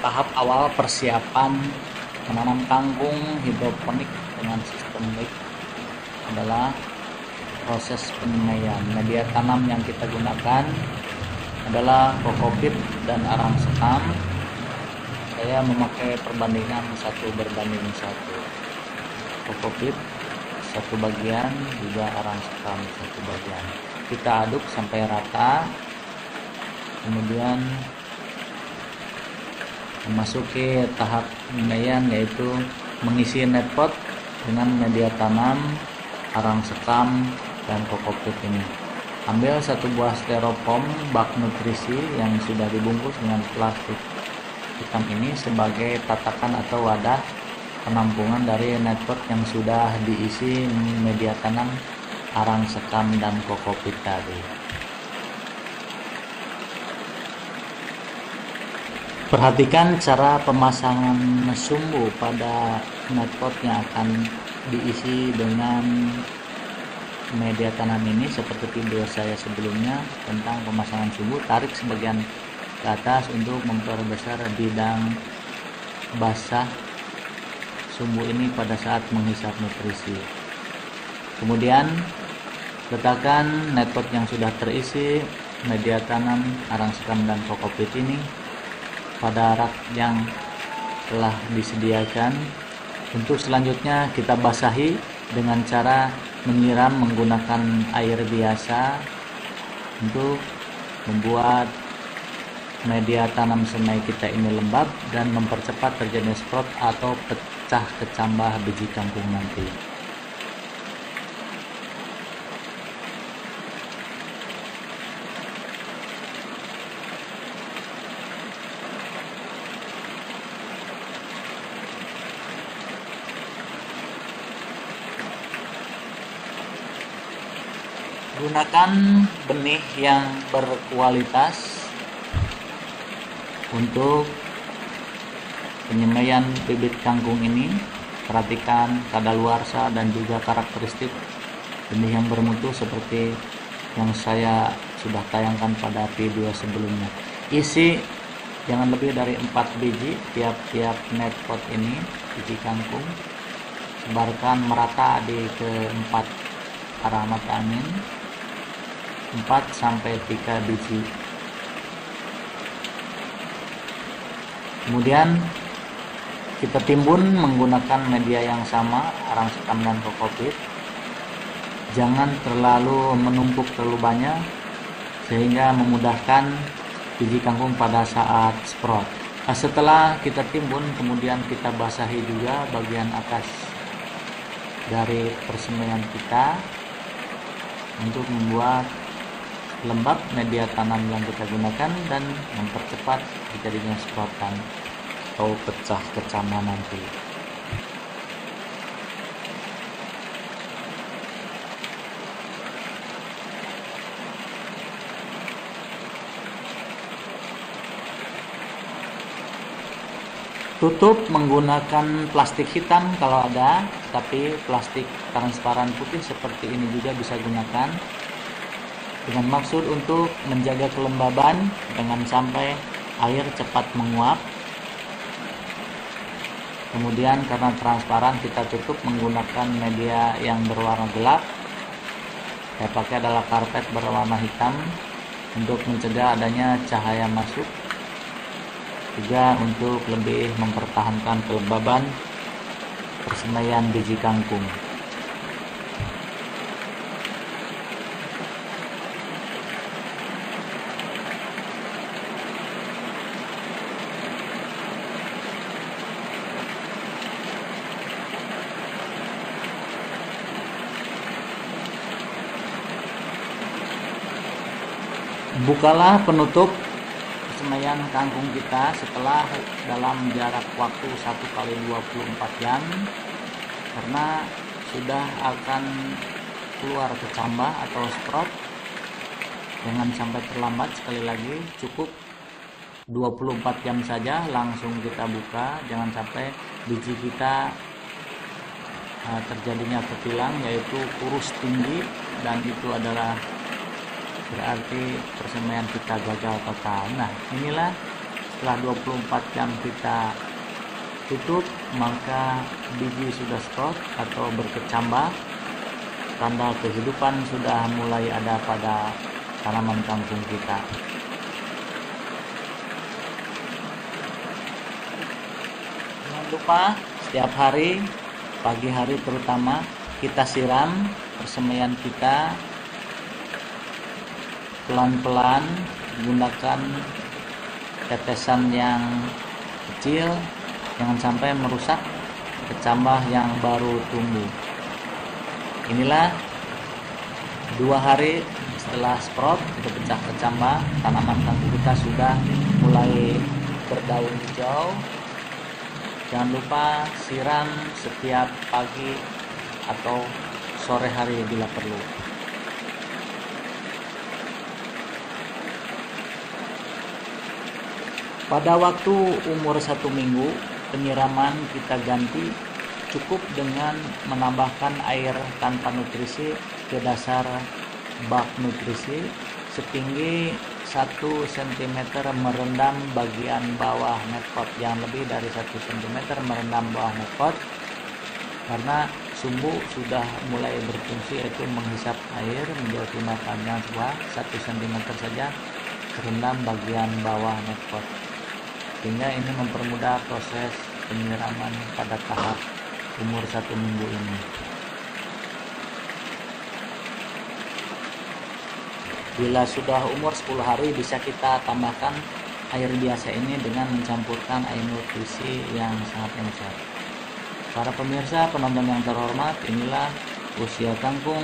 tahap awal persiapan menanam kangkung hidroponik dengan sistem lift adalah proses penyemaian. Media tanam yang kita gunakan adalah kokopit dan arang sekam. Saya memakai perbandingan 1:1. Kokopit 1 bagian, juga arang sekam 1 bagian. Kita aduk sampai rata, kemudian memasuki tahap penyemaian, yaitu mengisi netpot dengan media tanam, arang sekam, dan kokopit ini. Ambil 1 buah styrofoam bak nutrisi yang sudah dibungkus dengan plastik hitam ini sebagai tatakan atau wadah penampungan dari netpot yang sudah diisi media tanam, arang sekam, dan kokopit tadi. Perhatikan cara pemasangan sumbu pada netpot yang akan diisi dengan media tanam ini, seperti video saya sebelumnya tentang pemasangan sumbu. Tarik sebagian ke atas untuk memperbesar bidang basah sumbu ini pada saat menghisap nutrisi. Kemudian letakkan netpot yang sudah terisi media tanam, arang sekam, dan kokopit ini pada rak yang telah disediakan. Untuk selanjutnya kita basahi dengan cara menyiram menggunakan air biasa untuk membuat media tanam semai kita ini lembab dan mempercepat terjadinya sprout atau pecah kecambah biji kangkung nanti. Gunakan benih yang berkualitas untuk penyemaian bibit kangkung ini. Perhatikan kadaluarsa dan juga karakteristik benih yang bermutu seperti yang saya sudah tayangkan pada video sebelumnya. Isi jangan lebih dari 4 biji tiap-tiap netpot ini, biji kangkung. Sebarkan merata di keempat arah mata angin, 4-3 biji. Kemudian kita timbun menggunakan media yang sama, arang sekam dan kokopit. Jangan terlalu menumpuk terlalu banyak sehingga memudahkan biji kangkung pada saat sprout. Setelah kita timbun, kemudian kita basahi juga bagian atas dari persemaian kita untuk membuat lembab media tanam yang kita gunakan dan mempercepat terjadinya sproutan atau pecah kecambah nanti. Tutup menggunakan plastik hitam kalau ada, tapi plastik transparan putih seperti ini juga bisa gunakan, dengan maksud untuk menjaga kelembaban jangan sampai air cepat menguap. Kemudian karena transparan kita tutup menggunakan media yang berwarna gelap. Saya pakai adalah karpet berwarna hitam untuk mencegah adanya cahaya masuk, juga untuk lebih mempertahankan kelembaban persemaian biji kangkung. Bukalah penutup persemaian kangkung kita setelah dalam jarak waktu 1x24 jam, karena sudah akan keluar kecambah atau sprout. Jangan sampai terlambat. Sekali lagi, cukup 24 jam saja langsung kita buka. Jangan sampai biji kita terjadinya ketilang, yaitu kurus tinggi, dan itu adalah berarti persemaian kita gagal total. Nah, inilah setelah 24 jam kita tutup, maka biji sudah sprout atau berkecambah, tanda kehidupan sudah mulai ada pada tanaman kangkung kita. Jangan lupa setiap hari, pagi hari terutama, kita siram persemaian kita pelan-pelan, gunakan tetesan yang kecil, jangan sampai merusak kecambah yang baru tumbuh. Inilah 2 hari setelah sprout itu pecah kecambah, tanaman kangkung kita sudah mulai berdaun hijau. Jangan lupa siram setiap pagi atau sore hari bila perlu. Pada waktu umur 1 minggu, penyiraman kita ganti cukup dengan menambahkan air tanpa nutrisi ke dasar bak nutrisi setinggi 1 cm merendam bagian bawah netpot. Jangan lebih dari 1 cm merendam bawah netpot, karena sumbu sudah mulai berfungsi, yaitu menghisap air menjadi makannya sebuah 1 cm saja terendam bagian bawah netpot, sehingga ini mempermudah proses penyiraman pada tahap umur 1 minggu ini. Bila sudah umur 10 hari, bisa kita tambahkan air biasa ini dengan mencampurkan air nutrisi yang sangat encer. Para pemirsa, penonton yang terhormat, inilah usia kangkung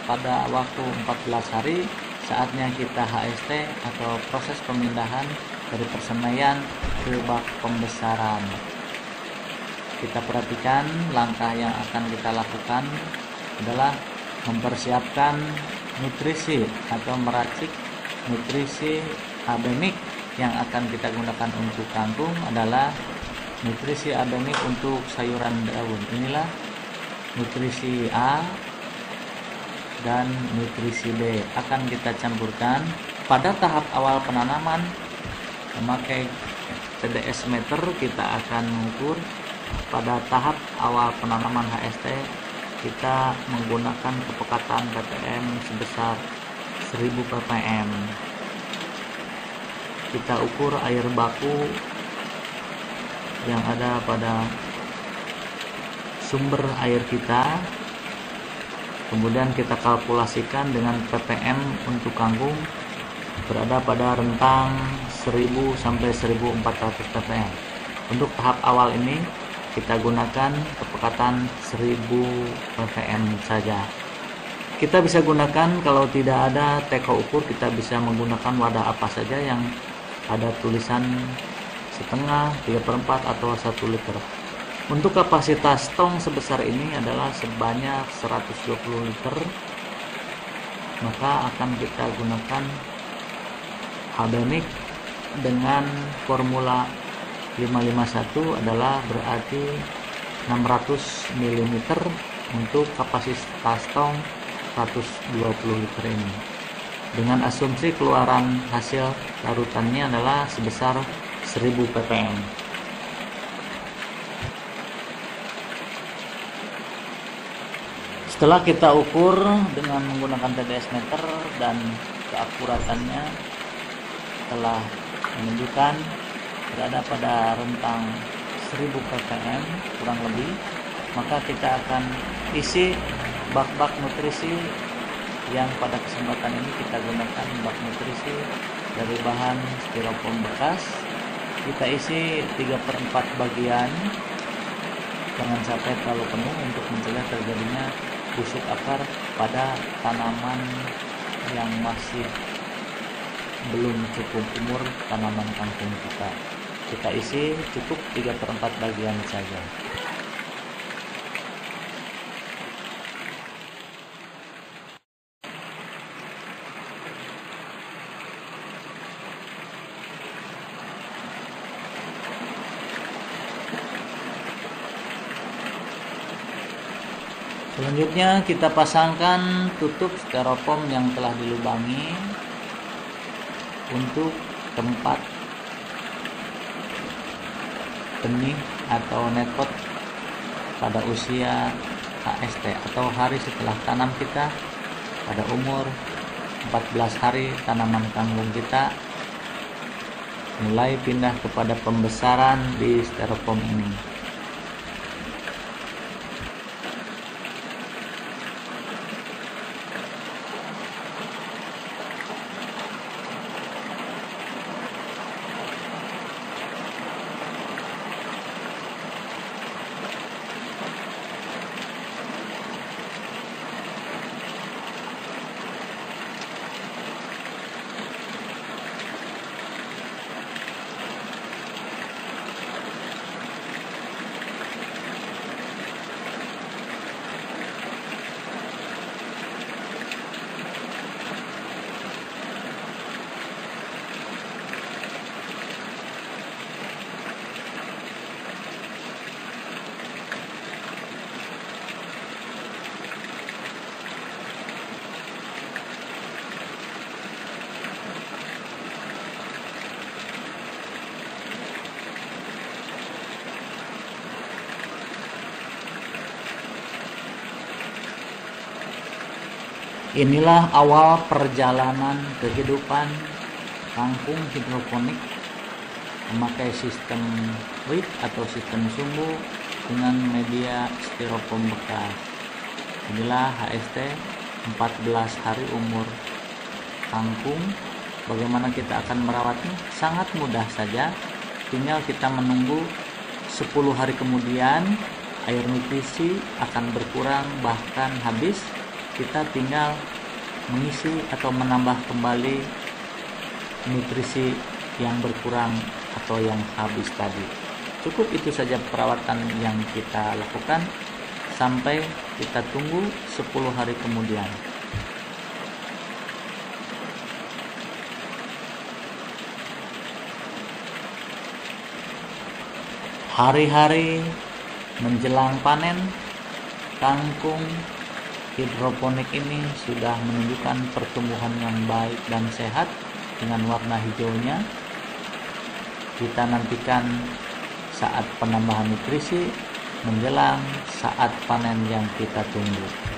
pada waktu 14 hari. Saatnya kita HST atau proses pemindahan dari persemaian ke bak pembesaran. Kita perhatikan langkah yang akan kita lakukan adalah mempersiapkan nutrisi atau meracik nutrisi abemik. Yang akan kita gunakan untuk kangkung adalah nutrisi abemik untuk sayuran daun. Inilah nutrisi A dan nutrisi B akan kita campurkan pada tahap awal penanaman. Memakai TDS meter kita akan mengukur. Pada tahap awal penanaman HST kita menggunakan kepekatan ppm sebesar 1000 ppm. Kita ukur air baku yang ada pada sumber air kita, kemudian kita kalkulasikan dengan ppm untuk kangkung berada pada rentang 1000 sampai 1400 ppm. Untuk tahap awal ini kita gunakan kepekatan 1000 ppm saja. Kita bisa gunakan, kalau tidak ada teko ukur, kita bisa menggunakan wadah apa saja yang ada tulisan setengah, 3/4 atau 1 liter. Untuk kapasitas tong sebesar ini adalah sebanyak 120 liter, maka akan kita gunakan abemik dengan formula 551 adalah berarti 600 ml untuk kapasitas tong 120 liter ini, dengan asumsi keluaran hasil larutannya adalah sebesar 1000 ppm. Setelah kita ukur dengan menggunakan TDS meter dan keakuratannya telah menunjukkan berada pada rentang 1000 ppm kurang lebih, maka kita akan isi bak-bak nutrisi yang pada kesempatan ini kita gunakan bak nutrisi dari bahan styrofoam bekas. Kita isi 3/4 bagian, jangan sampai terlalu penuh untuk mencegah terjadinya busuk akar pada tanaman yang masih belum cukup umur tanaman kangkung kita. Kita isi cukup 3/4 bagian saja. Selanjutnya kita pasangkan tutup styrofoam yang telah dilubangi untuk tempat benih atau netpot pada usia HST atau hari setelah tanam kita. Pada umur 14 hari tanaman kangkung kita mulai pindah kepada pembesaran di styrofoam ini. Inilah awal perjalanan kehidupan kangkung hidroponik memakai sistem wick atau sistem sumbu dengan media styrofoam bekas. Inilah HST 14 hari umur kangkung. Bagaimana kita akan merawatnya? Sangat mudah saja, tinggal kita menunggu 10 hari kemudian air nutrisi akan berkurang bahkan habis. Kita tinggal mengisi atau menambah kembali nutrisi yang berkurang atau yang habis tadi. Cukup itu saja perawatan yang kita lakukan sampai kita tunggu 10 hari kemudian. Hari-hari menjelang panen, kangkung hidroponik ini sudah menunjukkan pertumbuhan yang baik dan sehat dengan warna hijaunya. Kita nantikan saat penambahan nutrisi menjelang saat panen yang kita tunggu.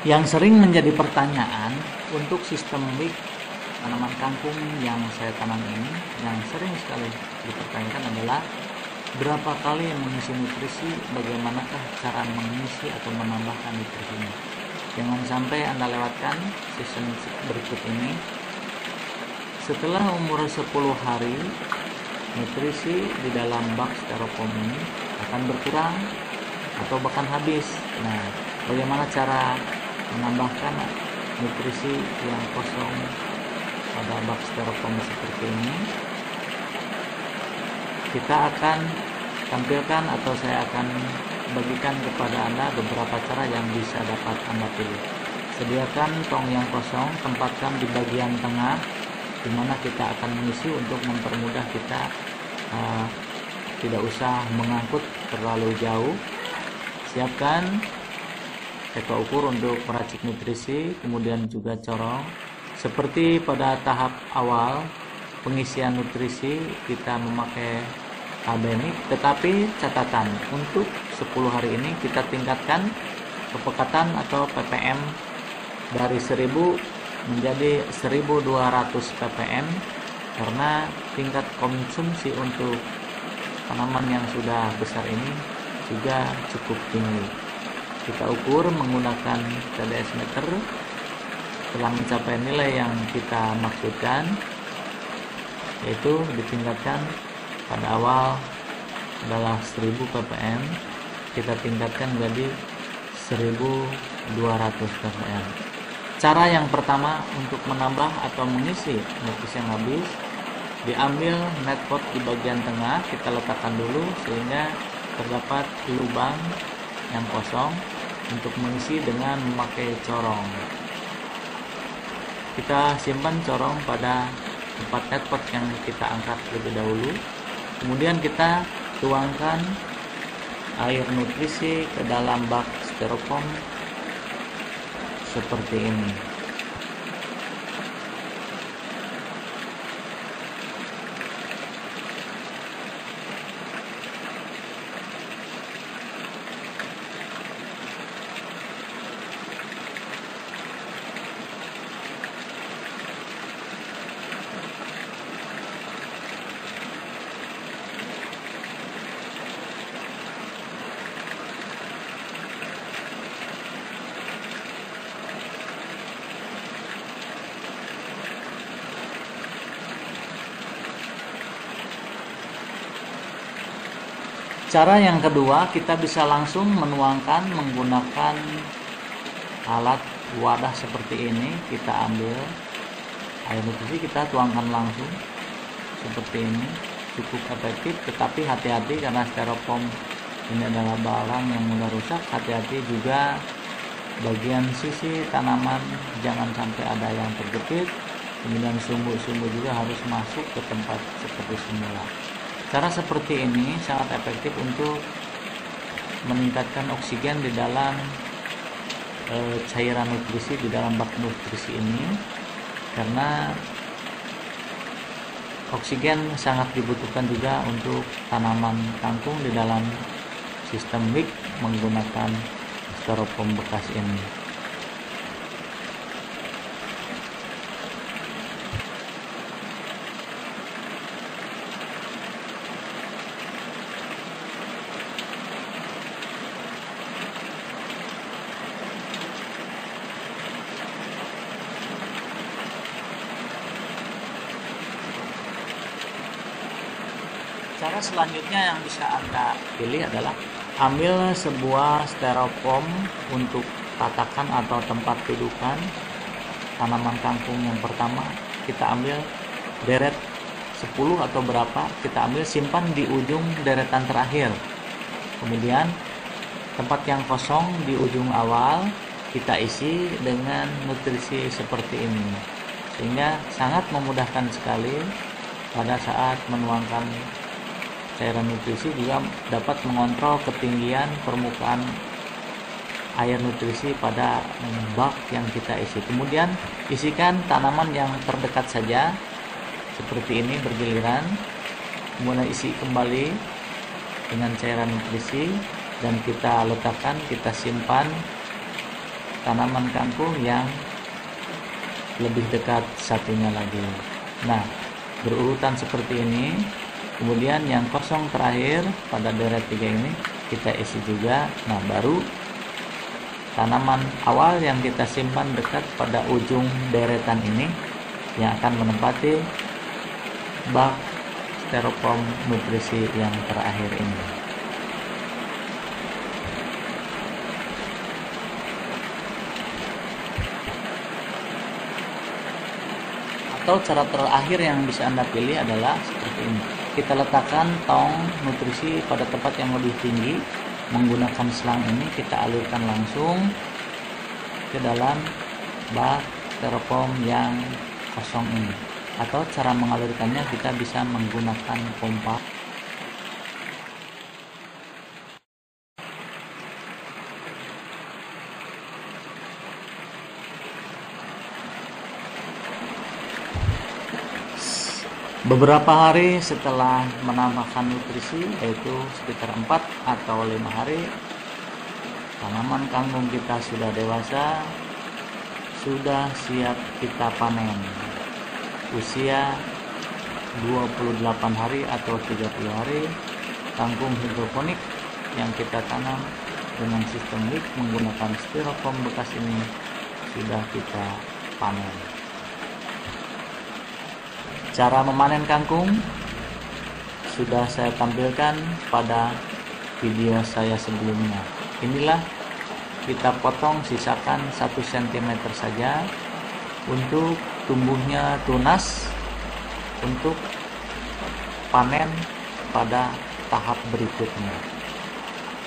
Yang sering menjadi pertanyaan untuk sistem wick tanaman kangkung yang saya tanam ini, yang sering sekali dipertanyakan adalah berapa kali mengisi nutrisi, bagaimanakah cara mengisi atau menambahkan nutrisinya. Jangan sampai Anda lewatkan season berikut ini. Setelah umur 10 hari, nutrisi di dalam bak styrofoam ini akan berkurang atau bahkan habis. Nah, bagaimana cara menambahkan nutrisi yang kosong pada bak styrofoam seperti ini? Kita akan tampilkan atau saya akan bagikan kepada Anda beberapa cara yang bisa dapat Anda pilih. Sediakan tong yang kosong, tempatkan di bagian tengah di mana kita akan mengisi untuk mempermudah kita tidak usah mengangkut terlalu jauh. Siapkan teko ukur untuk meracik nutrisi, kemudian juga corong. Seperti pada tahap awal pengisian nutrisi kita memakai albenik, tetapi catatan untuk 10 hari ini kita tingkatkan kepekatan atau ppm dari 1000 menjadi 1200 ppm karena tingkat konsumsi untuk tanaman yang sudah besar ini juga cukup tinggi. Kita ukur menggunakan TDS meter. Setelah mencapai nilai yang kita maksudkan, yaitu ditingkatkan pada awal adalah 1000 ppm, kita tingkatkan menjadi 1200 ppm. Cara yang pertama untuk menambah atau mengisi nutrisi yang habis, diambil net pot di bagian tengah, kita letakkan dulu sehingga terdapat lubang yang kosong untuk mengisi dengan memakai corong. Kita simpan corong pada tempat net pot yang kita angkat terlebih dahulu. Kemudian kita tuangkan air nutrisi ke dalam bak styrofoam seperti ini. Cara yang kedua, kita bisa langsung menuangkan menggunakan alat wadah seperti ini. Kita ambil air nutrisi, kita tuangkan langsung seperti ini. Cukup efektif, tetapi hati-hati karena styrofoam ini adalah barang yang mudah rusak. Hati-hati juga bagian sisi tanaman jangan sampai ada yang terjepit. Kemudian sumbu-sumbu juga harus masuk ke tempat seperti semula. Cara seperti ini sangat efektif untuk meningkatkan oksigen di dalam cairan nutrisi di dalam bak nutrisi ini, karena oksigen sangat dibutuhkan juga untuk tanaman kangkung di dalam sistem mix menggunakan styrofoam bekas ini. Cara selanjutnya yang bisa Anda pilih adalah ambil sebuah styrofoam untuk tatakan atau tempat dudukan tanaman kangkung yang pertama. Kita ambil deret 10 atau berapa, kita ambil simpan di ujung deretan terakhir. Kemudian tempat yang kosong di ujung awal kita isi dengan nutrisi seperti ini, sehingga sangat memudahkan sekali pada saat menuangkan cairan nutrisi. Juga dapat mengontrol ketinggian permukaan air nutrisi pada bak yang kita isi. Kemudian isikan tanaman yang terdekat saja seperti ini bergiliran, kemudian isi kembali dengan cairan nutrisi dan kita letakkan, kita simpan tanaman kangkung yang lebih dekat satunya lagi. Nah, berurutan seperti ini. Kemudian yang kosong terakhir pada deret 3 ini kita isi juga. Nah, baru tanaman awal yang kita simpan dekat pada ujung deretan ini yang akan menempati bak styrofoam nutrisi yang terakhir ini. Atau cara terakhir yang bisa Anda pilih adalah seperti ini. Kita letakkan tong nutrisi pada tempat yang lebih tinggi. Menggunakan selang ini kita alirkan langsung ke dalam bak styrofoam yang kosong ini. Atau cara mengalirkannya kita bisa menggunakan pompa. Beberapa hari setelah menambahkan nutrisi, yaitu sekitar 4 atau 5 hari, tanaman kangkung kita sudah dewasa, sudah siap kita panen. Usia 28 hari atau 30 hari, kangkung hidroponik yang kita tanam dengan sistem wick menggunakan styrofoam bekas ini sudah kita panen. Cara memanen kangkung sudah saya tampilkan pada video saya sebelumnya. Inilah kita potong, sisakan 1 cm saja untuk tumbuhnya tunas untuk panen pada tahap berikutnya.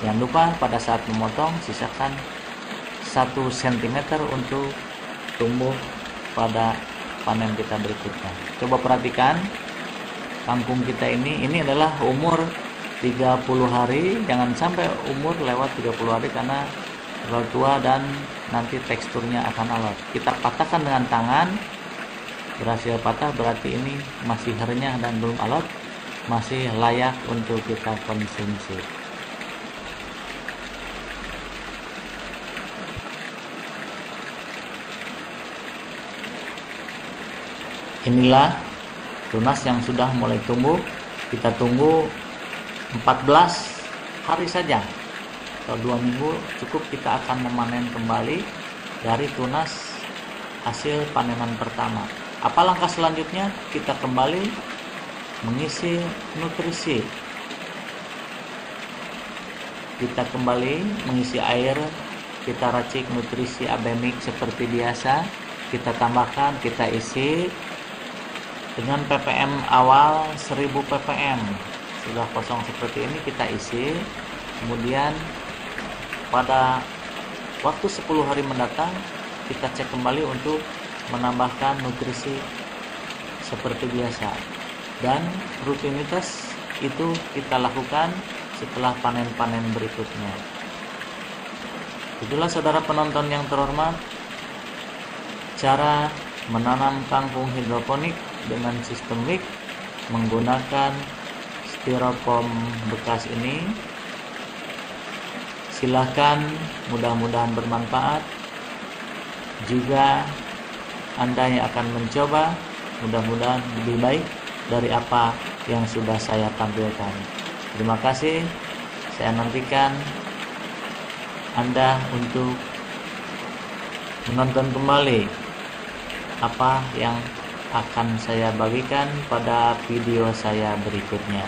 Jangan lupa pada saat memotong sisakan 1 cm untuk tumbuh pada panen kita berikutnya. Coba perhatikan kangkung kita ini adalah umur 30 hari, jangan sampai umur lewat 30 hari karena terlalu tua dan nanti teksturnya akan alot. Kita patahkan dengan tangan, berhasil patah berarti ini masih renyah dan belum alot, masih layak untuk kita konsumsi. Inilah tunas yang sudah mulai tumbuh. Kita tunggu 14 hari saja atau 2 minggu cukup, kita akan memanen kembali dari tunas hasil panenan pertama. Apa langkah selanjutnya? Kita kembali mengisi nutrisi. Kita kembali mengisi air, kita racik nutrisi abemik seperti biasa, kita tambahkan, kita isi dengan ppm awal 1000 ppm. Sudah kosong seperti ini kita isi. Kemudian pada waktu 10 hari mendatang kita cek kembali untuk menambahkan nutrisi seperti biasa, dan rutinitas itu kita lakukan setelah panen-panen berikutnya. Itulah saudara penonton yang terhormat, cara menanam kangkung hidroponik dengan sistem wick menggunakan styrofoam bekas ini. Silahkan, mudah-mudahan bermanfaat. Juga Anda yang akan mencoba, mudah-mudahan lebih baik dari apa yang sudah saya tampilkan. Terima kasih. Saya nantikan Anda untuk menonton kembali apa yang akan saya bagikan pada video saya berikutnya.